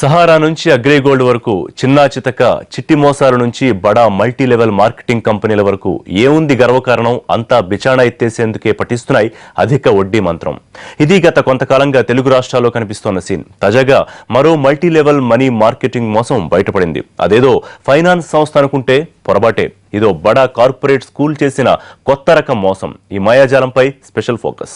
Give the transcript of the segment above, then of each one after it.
Sahara నుంచి అగ్రిగోల్డ్ వరకు చిన్నా చితక చిట్టి మోసాల నుంచి బడా మల్టీ లెవెల్ మార్కెటింగ్ కంపెనీల వరకు ఏముంది గర్వకారణం అంతా బిచాణా ఎత్తేసేందుకే పఠిస్తున్నాయి అధిక వడ్డీ మంత్రం. ఇది గత కొంతకాలంగా తెలుగు రాష్ట్రాల్లో కనిపిస్తోన్న సీన్. తాజాగా మరో మల్టీ లెవెల్ మనీ మార్కెటింగ్ మోసం బయటపడింది. అదేదో ఫైనాన్స్ సంస్థ అనుకుంటే పొరపాటే. ఇదో బడా కార్పొరేట్ స్కూల్ చేసిన కొత్త రకం మోసం. ఈ మాయాజాలంపై స్పెషల్ ఫోకస్.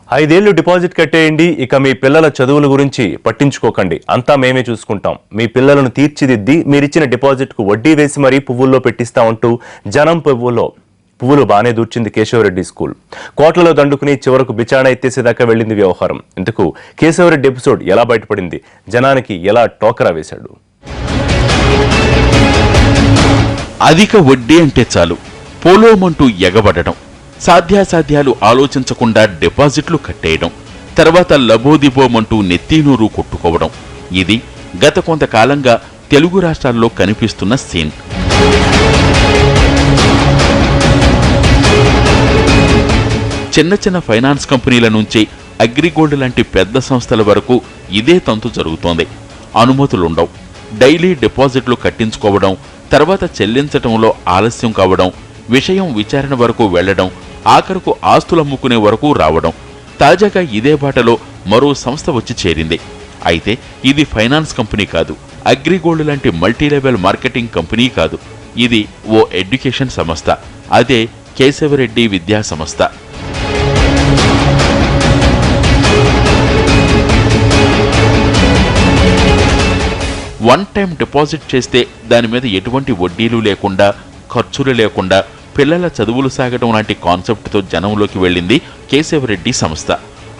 ఐదేళ్లు డిపాజిట్ కట్టేయండి, ఇక మీ పిల్లల చదువుల గురించి పట్టించుకోకండి, అంతా మేమే చూసుకుంటాం, మీ పిల్లలను తీర్చిదిద్ది మీరిచ్చిన డిపాజిట్కు వడ్డీ వేసి మరీ పువ్వుల్లో పెట్టిస్తామంటూ జనం పువ్వులు బానే దూర్చింది కేశవరెడ్డి స్కూల్. కోట్లలో దండుకుని చివరకు బిచాణా ఎత్తేసేదాకా వెళ్ళింది వ్యవహారం. ఇంతకు కేశవరెడ్డి ఎపిసోడ్ ఎలా బయటపడింది, జనానికి ఎలా టోకరా వేశాడు? అధిక వడ్డీ అంటే చాలు పోలోమంటూ ఎగబడటం, సాధ్యాసాధ్యాలు ఆలోచించకుండా డిపాజిట్లు కట్టేయడం, తర్వాత లబోదిబోమంటూ నెత్తీనూరు కొట్టుకోవడం. ఇది గత కొంతకాలంగా తెలుగు రాష్ట్రాల్లో కనిపిస్తున్న సీన్. చిన్న చిన్న ఫైనాన్స్ కంపెనీల నుంచి అగ్రిగోల్డ్ లాంటి పెద్ద సంస్థల వరకు ఇదే తంతు జరుగుతోంది. అనుమతులుండవు, డైలీ డిపాజిట్లు కట్టించుకోవడం, తర్వాత చెల్లించటంలో ఆలస్యం కావడం, విషయం విచారణ వరకు వెళ్లడం, ఆఖరకు ఆస్తులమ్ముకునే వరకు రావడం. తాజాగా ఇదే బాటలో మరో సంస్థ వచ్చి చేరింది. అయితే ఇది ఫైనాన్స్ కంపెనీ కాదు, అగ్రిగోల్డ్ లాంటి మల్టీలెవెల్ మార్కెటింగ్ కంపెనీ కాదు. ఇది ఓ ఎడ్యుకేషన్ సంస్థ. అదే కేశవరెడ్డి విద్యా సంస్థ. వన్ టైం డిపాజిట్ చేస్తే దాని మీద ఎటువంటి వడ్డీలు లేకుండా, ఖర్చులు లేకుండా పిల్లల చదువులు సాగడం లాంటి కాన్సెప్ట్తో జనంలోకి వెళ్ళింది కేశవరెడ్డి సంస్థ.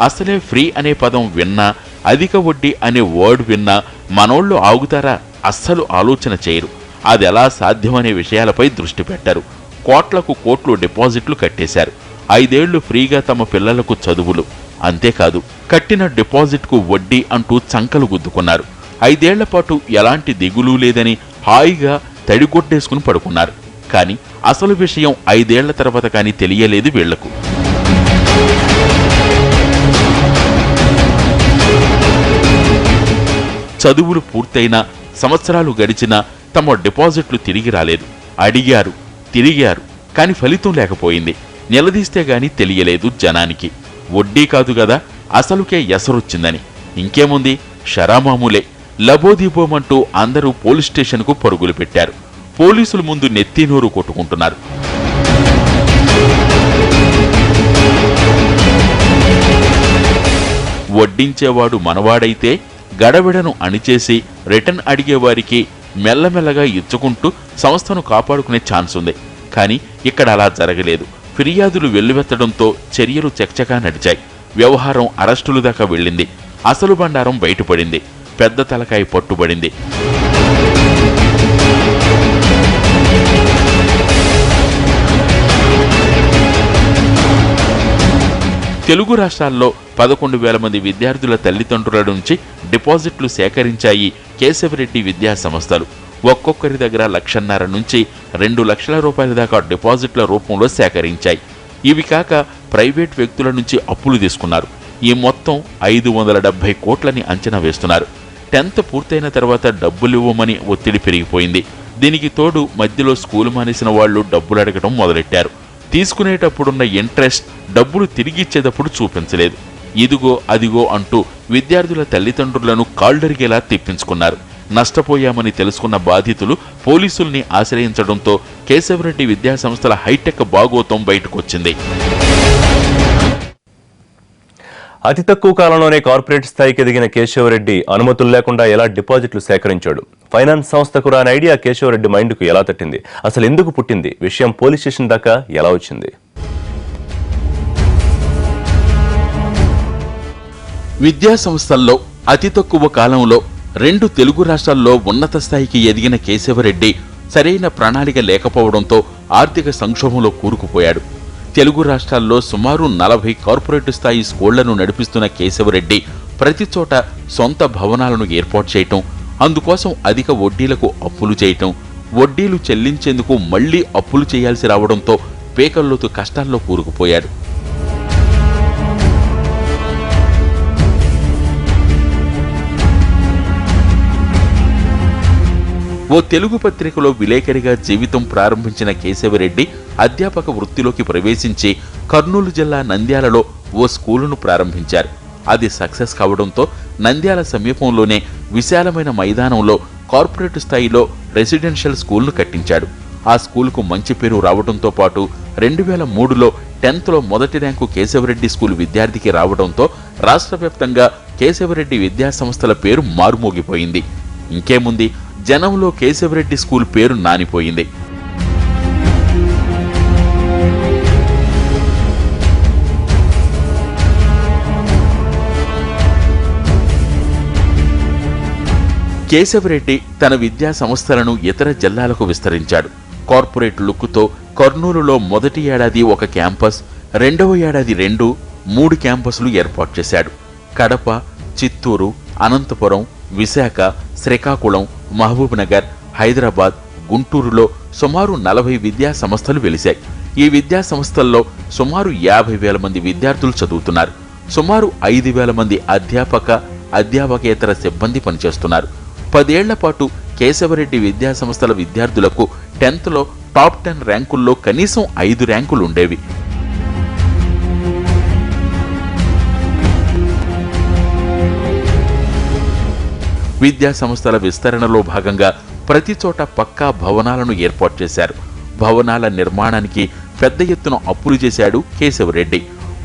అసలే ఫ్రీ అనే పదం విన్నా, అధిక వడ్డీ అనే వర్డ్ విన్నా మనోళ్ళు ఆగుతారా? అస్సలు ఆలోచన చేయరు. అది ఎలా సాధ్యమనే విషయాలపై దృష్టి పెట్టారు. కోట్లకు కోట్లు డిపాజిట్లు కట్టేశారు. 5 ఏళ్లు ఫ్రీగా తమ పిల్లలకు చదువులు. అంతేకాదు, కట్టిన డిపాజిట్కు వడ్డీ అంటూ చంకలు గుద్దుకున్నారు. 5 ఏళ్ల పాటు ఎలాంటి దిగులు లేదని హాయిగా తడిగొట్టేసుకుని పడుకున్నారు. కానీ అసలు విషయం 5 ఏళ్ల తర్వాత కానీ తెలియలేదు వీళ్లకు. చదువులు పూర్తయినా, సంవత్సరాలు గడిచినా తమ డిపాజిట్లు తిరిగి రాలేదు. అడిగారు, తిరిగారు, కాని ఫలితం లేకపోయింది. నిలదీస్తే గాని తెలియలేదు జనానికి. వడ్డీ కాదు గదా, అసలుకే ఎసరొచ్చిందని. ఇంకేముంది, షరామామూలే. లబోదీబోమంటూ అందరూ పోలీస్ స్టేషన్కు పరుగులు పెట్టారు. పోలీసుల ముందు నెత్తినోరు కొట్టుకుంటున్నారు. వడ్డించేవాడు మనవాడైతే గడబిడను అణిచేసి రిటర్న్ అడిగేవారికి మెల్లమెల్లగా ఇచ్చుకుంటూ సంస్థను కాపాడుకునే ఛాన్స్ ఉంది. కానీ ఇక్కడ అలా జరగలేదు. ఫిర్యాదులు వెల్లువెత్తడంతో చర్యలు చకచకా నడిచాయి. వ్యవహారం అరెస్టుల దాకా వెళ్ళింది. అసలు బండారం బయటపడింది. పెద్ద తలకాయ పట్టుబడింది. తెలుగు రాష్ట్రాల్లో 11,000 మంది విద్యార్థుల తల్లిదండ్రుల నుంచి డిపాజిట్లు సేకరించాయి కేశవరెడ్డి విద్యా సంస్థలు. ఒక్కొక్కరి దగ్గర 1,50,000 నుంచి 2 లక్షల రూపాయల దాకా డిపాజిట్ల రూపంలో సేకరించాయి. ఇవి కాక ప్రైవేట్ వ్యక్తుల నుంచి అప్పులు తీసుకున్నారు. ఈ మొత్తం 570 కోట్లని అంచనా వేస్తున్నారు. 10th పూర్తయిన తర్వాత డబ్బులివ్వమని ఒత్తిడి పెరిగిపోయింది. దీనికి తోడు మధ్యలో స్కూలు మానేసిన వాళ్లు డబ్బులు అడగడం మొదలెట్టారు. తీసుకునేటప్పుడున్న ఇంట్రెస్ట్ డబ్బులు తిరిగిచ్చేటప్పుడు చూపించలేదు. ఇదిగో అదిగో అంటూ విద్యార్థుల తల్లిదండ్రులను కాళ్లరిగేలా తెప్పించుకున్నారు. నష్టపోయామని తెలుసుకున్న బాధితులు పోలీసుల్ని ఆశ్రయించడంతో కేశవరెడ్డి విద్యా సంస్థల హైటెక్ బాగోతం బయటకొచ్చింది. అతి తక్కువ కాలంలోనే కార్పొరేట్ స్థాయికి ఎదిగిన కేశవరెడ్డి అనుమతులు లేకుండా ఎలా డిపాజిట్లు సేకరించాడు? ఫైనాన్స్ సంస్థకు రాని ఐడియా కేశవరెడ్డి మైండ్కు ఎలా తట్టింది? అసలు ఎందుకు పుట్టింది? విషయం పోలీస్ స్టేషన్ దాకా ఎలా వచ్చింది? విద్యా సంస్థల్లో అతి తక్కువ కాలంలో 2 తెలుగు రాష్ట్రాల్లో ఉన్నత స్థాయికి ఎదిగిన కేశవరెడ్డి సరైన ప్రణాళిక లేకపోవడంతో ఆర్థిక సంక్షోభంలో కూరుకుపోయాడు. తెలుగు రాష్ట్రాల్లో సుమారు 40 కార్పొరేట్ స్థాయి స్కూళ్లను నడిపిస్తున్న కేశవరెడ్డి ప్రతి చోట సొంత భవనాలను ఏర్పాటు చేయటం, అందుకోసం అధిక వడ్డీలకు అప్పులు చేయటం, వడ్డీలు చెల్లించేందుకు మళ్లీ అప్పులు చేయాల్సి రావడంతో పేకల్లోతు కష్టాల్లో కూరుకుపోయాడు. ఓ తెలుగు పత్రికలో విలేకరిగా జీవితం ప్రారంభించిన కేశవరెడ్డి అధ్యాపక వృత్తిలోకి ప్రవేశించి కర్నూలు జిల్లా నంద్యాలలో ఓ స్కూలును ప్రారంభించారు. అది సక్సెస్ కావడంతో నంద్యాల సమీపంలోనే విశాలమైన మైదానంలో కార్పొరేట్ స్థాయిలో రెసిడెన్షియల్ స్కూల్ను కట్టించాడు. ఆ స్కూలుకు మంచి పేరు రావడంతో పాటు 2003లో 10th లో మొదటి ర్యాంకు కేశవరెడ్డి స్కూల్ విద్యార్థికి రావడంతో రాష్ట్ర వ్యాప్తంగా కేశవరెడ్డి విద్యాసంస్థల పేరు మారుమోగిపోయింది. ఇంకేముంది, జనంలో కేశవరెడ్డి స్కూల్ పేరు నానిపోయింది. కేశవరెడ్డి తన విద్యా సంస్థలను ఇతర జిల్లాలకు విస్తరించాడు. కార్పొరేట్ లుక్తో కర్నూలులో మొదటి ఏడాది ఒక క్యాంపస్, రెండవ ఏడాది 2, 3 క్యాంపస్లు ఏర్పాటు చేశాడు. కడప, చిత్తూరు, అనంతపురం, విశాఖ, శ్రీకాకుళం, మహబూబ్ నగర్, హైదరాబాద్, గుంటూరులో సుమారు 40 విద్యా సంస్థలు వెలిశాయి. ఈ విద్యా సంస్థల్లో సుమారు 50,000 మంది విద్యార్థులు చదువుతున్నారు. సుమారు 5,000 మంది అధ్యాపకేతర సిబ్బంది పనిచేస్తున్నారు. 10 ఏళ్ల పాటు కేశవరెడ్డి విద్యా సంస్థల విద్యార్థులకు 10th లో టాప్ 10 ర్యాంకుల్లో కనీసం 5 ర్యాంకులు ఉండేవి. విద్యా సంస్థల విస్తరణలో భాగంగా ప్రతి చోట పక్కా భవనాలను ఏర్పాటు చేశారు. భవనాల నిర్మాణానికి పెద్ద ఎత్తున అప్పులు చేశాడు కేశవరెడ్డి.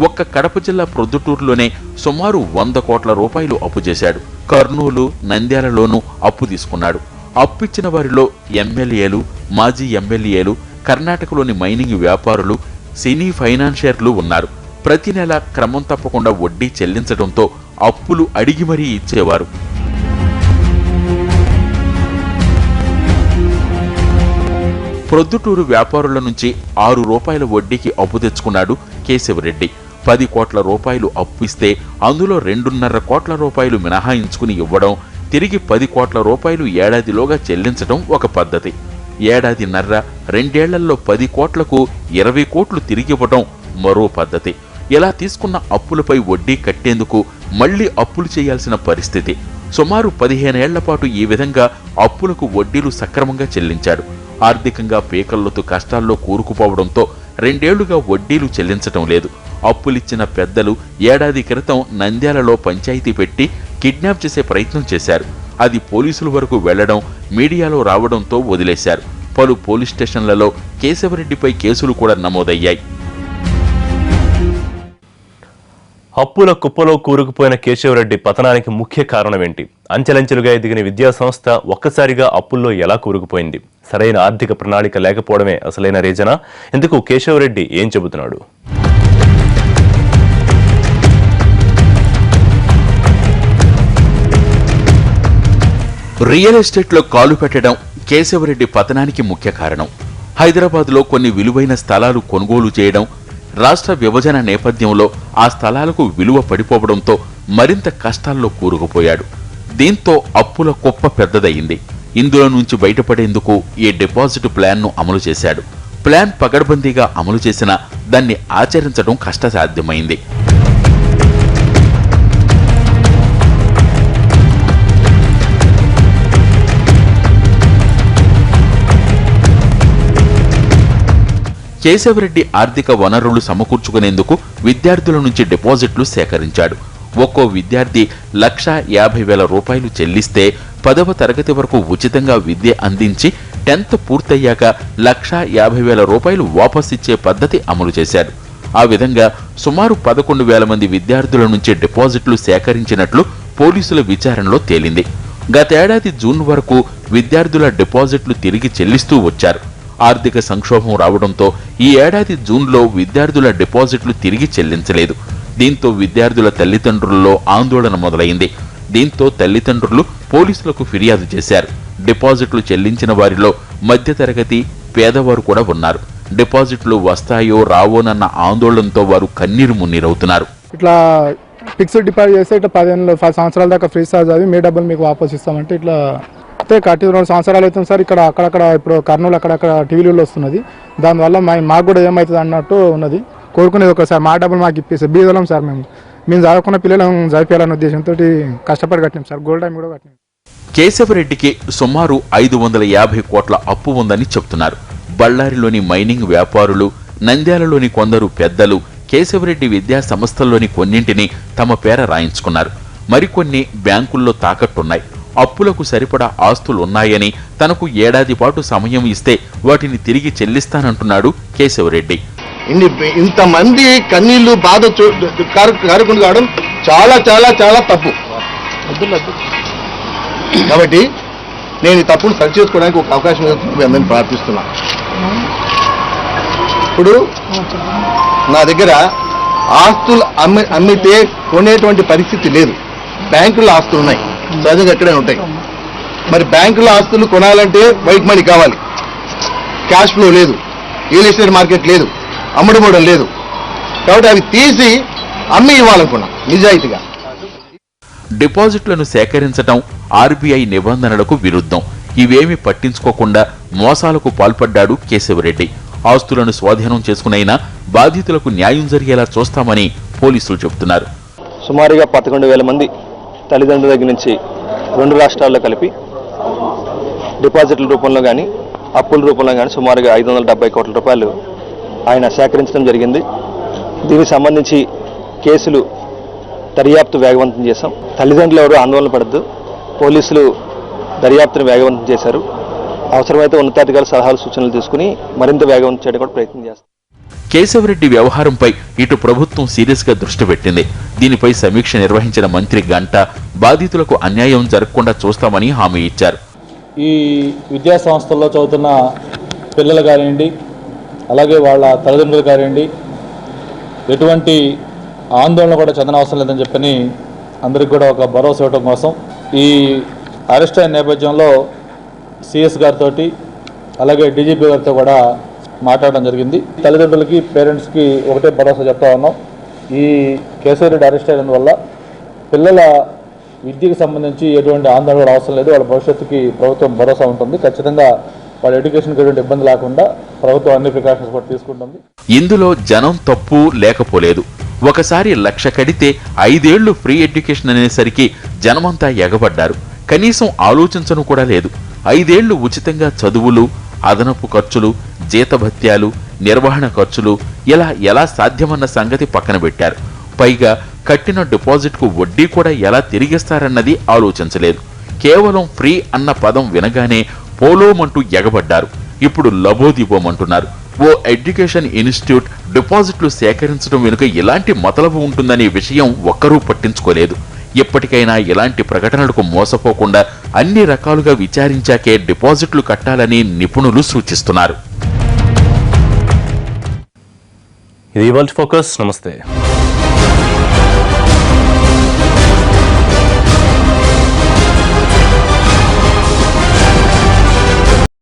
ఒక్క కడప జిల్లా ప్రొద్దుటూరులోనే సుమారు 100 కోట్ల రూపాయలు అప్పు చేశాడు. కర్నూలు, నంద్యాలలోనూ అప్పు తీసుకున్నాడు. అప్పిచ్చిన వారిలో ఎమ్మెల్యేలు, మాజీ ఎమ్మెల్యేలు, కర్ణాటకలోని మైనింగ్ వ్యాపారులు, సినీ ఫైనాన్షియర్లు ఉన్నారు. ప్రతి నెల క్రమం తప్పకుండా వడ్డీ చెల్లించడంతో అప్పులు అడిగి మరీ ఇచ్చేవారు. ప్రొద్దుటూరు వ్యాపారుల నుంచి 6 రూపాయల వడ్డీకి అప్పు తెచ్చుకున్నాడు కేశవరెడ్డి. 10 కోట్ల రూపాయలు అప్పు ఇస్తే అందులో 2.5 కోట్ల రూపాయలు మినహాయించుకుని ఇవ్వడం, తిరిగి 10 కోట్ల రూపాయలు ఏడాదిలోగా చెల్లించడం ఒక పద్ధతి. ఏడాదిన్నర 2 ఏళ్లలో 10 కోట్లకు 20 కోట్లు తిరిగివ్వడం మరో పద్ధతి. ఇలా తీసుకున్న అప్పులపై వడ్డీ కట్టేందుకు మళ్లీ అప్పులు చేయాల్సిన పరిస్థితి. సుమారు 15 ఏళ్ల పాటు ఈ విధంగా అప్పులకు వడ్డీలు సక్రమంగా చెల్లించాడు. ఆర్థికంగా పేకల్లోతు కష్టాల్లో కూరుకుపోవడంతో 2 ఏళ్లుగా వడ్డీలు చెల్లించటం లేదు. అప్పులిచ్చిన పెద్దలు ఏడాది క్రితం నంద్యాలలో పంచాయతీ పెట్టి కిడ్నాప్ చేసే ప్రయత్నం చేశారు. అది పోలీసుల వరకు వెళ్లడం, మీడియాలో రావడంతో వదిలేశారు. పలు పోలీస్ స్టేషన్లలో కేశవరెడ్డిపై కేసులు కూడా నమోదయ్యాయి. అప్పుల కుప్పలో కూరుకుపోయిన కేశవరెడ్డి పతనానికి ముఖ్య కారణమేంటి? అంచెలంచెలుగా ఎదిగిన విద్యా సంస్థ ఒక్కసారిగా అప్పుల్లో ఎలా కూరుకుపోయింది? సరైన ఆర్థిక ప్రణాళిక లేకపోవడమే అసలైన రీజనా? ఇందుకు కేశవరెడ్డి ఏం చెబుతున్నాడు? రియల్ ఎస్టేట్లో కాలు పెట్టడం కేశవరెడ్డి పతనానికి ముఖ్య కారణం. హైదరాబాద్లో కొన్ని విలువైన స్థలాలు కొనుగోలు చేయడం, రాష్ట్ర విభజన నేపథ్యంలో ఆ స్థలాలకు విలువ పడిపోవడంతో మరింత కష్టాల్లో కూరుకుపోయాడు. దీంతో అప్పుల కుప్ప పెద్దదయ్యింది. ఇందులో నుంచి బయటపడేందుకు ఈ డిపాజిట్ ప్లాన్ను అమలు చేశాడు. ప్లాన్ పగడ్బందీగా అమలు చేసినా దాన్ని ఆచరించడం కష్టసాధ్యమైంది. కేశవరెడ్డి ఆర్థిక వనరులు సమకూర్చుకునేందుకు విద్యార్థుల నుంచి డిపాజిట్లు సేకరించాడు. ఒక్కో విద్యార్థి 1,50,000 రూపాయలు చెల్లిస్తే 10వ తరగతి వరకు ఉచితంగా విద్య అందించి 10th పూర్తయ్యాక 1,50,000 రూపాయలు వాపసిచ్చే పద్ధతి అమలు చేశాడు. ఆ విధంగా సుమారు 11,000 మంది విద్యార్థుల నుంచి డిపాజిట్లు సేకరించినట్లు పోలీసుల విచారణలో తేలింది. గతేడాది జూన్ వరకు విద్యార్థుల డిపాజిట్లు తిరిగి చెల్లిస్తూ వచ్చారు. ఆర్థిక సంక్షోభం రావడంతో ఈ ఏడాది జూన్లో విద్యార్థుల డిపాజిట్లు తిరిగి చెల్లించలేదు. దీంతో విద్యార్థుల తల్లిదండ్రుల్లో ఆందోళన మొదలైంది. దీంతో తల్లిదండ్రులు పోలీసులకు ఫిర్యాదు చేశారు. డిపాజిట్లు చెల్లించిన వారిలో మధ్యతరగతి, పేదవారు కూడా ఉన్నారు. డిపాజిట్లు వస్తాయో రావోనన్న ఆందోళనతో వారు కన్నీరు మున్నీరవుతున్నారు. ఇట్లా ఫిక్స్డ్ డిపాజిట్ చేస్తే ఇట్లా 10 సంవత్సరాల దాకా ఫ్రీ చార్జ్ అవి మీ డబ్బులు మీకు వాపస్ ఇస్తామంటే ఇట్లా అయితే కట్టి 2 సంవత్సరాలు అవుతుంది సార్. ఇక్కడ అక్కడక్కడ ఇప్పుడు కర్నూలు అక్కడక్కడ టీవీలలో వస్తున్నది. దానివల్ల మాకు కూడా ఏమవుతుంది అన్నట్టు ఉన్నది. కోరుకునేది ఒకసారి మా డబ్బులు మాకు ఇప్పేసి బీదలం సార్. మేము చదువుకున్న పిల్లలను చదివేయాలనే ఉద్దేశంతో కష్టపడి కట్టినాం సార్. గోల్డ్ టైం కూడా కట్టినాం. కేశవరెడ్డికి సుమారు 550 కోట్ల అప్పు ఉందని చెప్తున్నారు. బళ్ళారిలోని మైనింగ్ వ్యాపారులు, నంద్యాలలోని కొందరు పెద్దలు కేశవరెడ్డి విద్యా సంస్థల్లోని కొన్నింటిని తమ పేర రాయించుకున్నారు. మరికొన్ని బ్యాంకుల్లో తాకట్టున్నాయి. అప్పులకు సరిపడా ఆస్తులున్నాయని, తనకు ఏడాది పాటు సమయం ఇస్తే వాటిని తిరిగి చెల్లిస్తానంటున్నాడు కేశవరెడ్డి. ఇంతమంది కన్నీళ్లు బాధ కారుకుంటూ కావడం చాలా చాలా చాలా తప్పు. కాబట్టి నేను ఈ తప్పును సరి చేసుకోవడానికి ఒక అవకాశం అందరినీ ప్రార్థిస్తున్నా. ఇప్పుడు నా దగ్గర ఆస్తులు అమ్మితే కొనేటువంటి పరిస్థితి లేదు. బ్యాంకుల్లో ఆస్తులు ఉన్నాయి, సహజంగా ఎక్కడే ఉంటాయి. మరి బ్యాంకుల్లో ఆస్తులు కొనాలంటే వైట్ మనీ కావాలి, క్యాష్ ఫ్లో లేదు, రియల్ ఎస్టేట్ మార్కెట్ లేదు, అమ్ముడుపోవడం లేదు. కాబట్టి అవి తీసి అమ్మి ఇవ్వాలనుకున్నా నిజాయితీగా. డిపాజిట్లను సేకరించడం ఆర్బీఐ నిబంధనలకు విరుద్ధం. ఇవేమీ పట్టించుకోకుండా మోసాలకు పాల్పడ్డాడు కేశవరెడ్డి. ఆస్తులను స్వాధీనం చేసుకునైనా బాధితులకు న్యాయం జరిగేలా చూస్తామని పోలీసులు చెబుతున్నారు. సుమారుగా 11,000 మంది తల్లిదండ్రుల దగ్గర నుంచి 2 రాష్ట్రాల్లో కలిపి డిపాజిట్ల రూపంలో కానీ అప్పుల రూపంలో కానీ సుమారుగా 570 కోట్ల రూపాయలు ఆయన సేకరించడం జరిగింది. దీనికి సంబంధించి కేసులు దర్యాప్తు వేగవంతం చేశాం. తల్లిదండ్రులు ఎవరు ఆందోళన పడద్దు, పోలీసులు దర్యాప్తును వేగవంతం చేశారు. అవసరమైతే ఉన్నతాధికారుల సలహాలు సూచనలు తీసుకుని మరింత వేగవంతం చేయడం కూడా ప్రయత్నం చేస్తాం. కేశవరెడ్డి వ్యవహారంపై ఇటు ప్రభుత్వం సీరియస్ గా దృష్టి పెట్టింది. దీనిపై సమీక్ష నిర్వహించిన మంత్రి గంటా బాధితులకు అన్యాయం జరగకుండా చూస్తామని హామీ ఇచ్చారు. ఈ విద్యా సంస్థల్లో చదువుతున్న పిల్లలు కానివ్వండి, అలాగే వాళ్ళ తల్లిదండ్రులు కానివ్వండి, ఎటువంటి ఆందోళన కూడా చెందనవసరం లేదని చెప్పని అందరికి కూడా ఒక భరోసా ఇవ్వడం కోసం ఈ అరెస్ట్ అయిన నేపథ్యంలో సిఎస్ గారితో అలాగే డీజీపీ గారితో కూడా మాట్లాడడం జరిగింది. తల్లిదండ్రులకి, పేరెంట్స్కి ఒకటే భరోసా చెప్తా ఉన్నాం. ఈ కేశవరెడ్డి అరెస్ట్ అయినందువల్ల పిల్లల విద్యకు సంబంధించి ఎటువంటి ఆందోళన కూడా అవసరం లేదు. వాళ్ళ భవిష్యత్తుకి ప్రభుత్వం భరోసా ఉంటుంది. ఖచ్చితంగా వాళ్ళ ఎడ్యుకేషన్కి ఎటువంటి ఇబ్బంది లేకుండా ప్రభుత్వం అన్ని ప్రికాషన్స్ కూడా తీసుకుంటుంది. ఇందులో జనం తప్పు లేకపోలేదు. ఒకసారి 1,00,000 కడితే 5 ఏళ్లు ఫ్రీ ఎడ్యుకేషన్ అనేసరికి జనమంతా ఎగబడ్డారు. కనీసం ఆలోచించను కూడా లేదు. 5 ఏళ్లు ఉచితంగా చదువులు, అదనపు ఖర్చులు, జీతభత్యాలు, నిర్వహణ ఖర్చులు ఇలా ఎలా సాధ్యమన్న సంగతి పక్కన పెట్టారు. పైగా కట్టిన డిపాజిట్కు వడ్డీ కూడా ఎలా తిరిగిస్తారన్నది ఆలోచించలేదు. కేవలం ఫ్రీ అన్న పదం వినగానే పోలోమంటూ ఎగబడ్డారు. ఇప్పుడు లబోదిబోమంటున్నారు. ఓ ఎడ్యుకేషన్ ఇన్స్టిట్యూట్ డిపాజిట్లు సేకరించడం వెనుక ఎలాంటి మతలబు ఉంటుందనే విషయం ఒక్కరూ పట్టించుకోలేదు. ఎప్పటికైనా ఇలాంటి ప్రకటనలకు మోసపోకుండా అన్ని రకాలుగా విచారించాకే డిపాజిట్లు కట్టాలని నిపుణులు సూచిస్తున్నారు. ఇది ఇవాల్టి ఫోకస్. నమస్తే.